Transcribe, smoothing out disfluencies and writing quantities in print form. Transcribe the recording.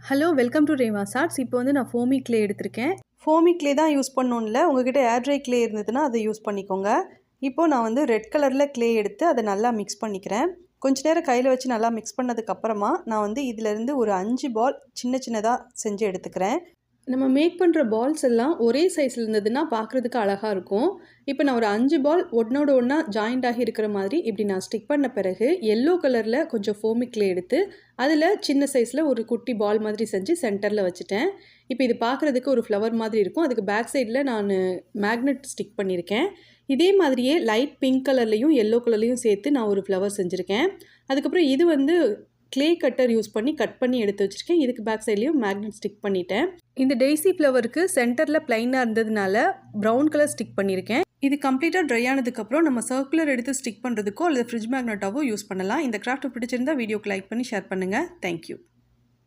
Hello welcome to Reva's arts. இப்போ வந்து நான் ஃபோமி க்ளே எடுத்திருக்கேன். ஃபோமி க்ளே தான் யூஸ் பண்ணணும்னு இல்லை, உங்ககிட்ட ஏர் ட்ரை க்ளே இருந்ததுன்னா அதை யூஸ் பண்ணிக்கோங்க. இப்போது நான் வந்து ரெட் கலரில் க்ளே எடுத்து அதை நல்லா மிக்ஸ் பண்ணிக்கிறேன். கொஞ்ச நேரம் கையில் வச்சு நல்லா மிக்ஸ் பண்ணதுக்கப்புறமா நான் வந்து இதிலேருந்து ஒரு 5 பால் சின்ன சின்னதாக செஞ்சு எடுத்துக்கிறேன். நம்ம மேக் பண்ணுற பால்ஸ் எல்லாம் ஒரே சைஸில் இருந்ததுன்னா பார்க்குறதுக்கு அழகாக இருக்கும். இப்போ நான் ஒரு 5 பால் ஒன்றோட ஒன்றா ஜாயிண்ட் ஆகி இருக்கிற மாதிரி இப்படி நான் ஸ்டிக் பண்ண பிறகு எல்லோ கலரில் கொஞ்சம் ஃபோமி க்ளே எடுத்து அதில் சின்ன சைஸில் ஒரு குட்டி பால் மாதிரி செஞ்சு சென்டரில் வச்சுட்டேன். இப்போ இது பார்க்குறதுக்கு ஒரு ஃப்ளவர் மாதிரி இருக்கும். அதுக்கு பேக் சைடில் நான் மேக்னெட் ஸ்டிக் பண்ணியிருக்கேன். இதே மாதிரியே லைட் பிங்க் கலர்லேயும் எல்லோ கலர்லேயும் சேர்த்து நான் ஒரு ஃப்ளவர் செஞ்சுருக்கேன். அதுக்கப்புறம் இது வந்து க்ளே கட்டர் யூஸ் பண்ணி கட் பண்ணி எடுத்து வச்சுருக்கேன். இதுக்கு பேக் சைட்லேயும் மேக்னெட் ஸ்டிக் பண்ணிட்டேன். இந்த டெய்ஸி ஃப்ளவருக்கு சென்டரில் ப்ளைனாக இருந்ததுனால ப்ரௌன் கலர் ஸ்டிக் பண்ணியிருக்கேன். இது கம்ப்ளீட்டாக ட்ரை ஆனதுக்கப்புறம் நம்ம சர்க்குலர் எடுத்து ஸ்டிக் பண்ணுறதுக்கோ அல்லது ஃப்ரிட்ஜ் மேக்னெட்டாவோ யூஸ் பண்ணலாம். இந்த கிராஃப்ட் பிடிச்சிருந்தா வீடியோக்கு லைக் பண்ணி ஷேர் பண்ணுங்கள். தேங்க்யூ.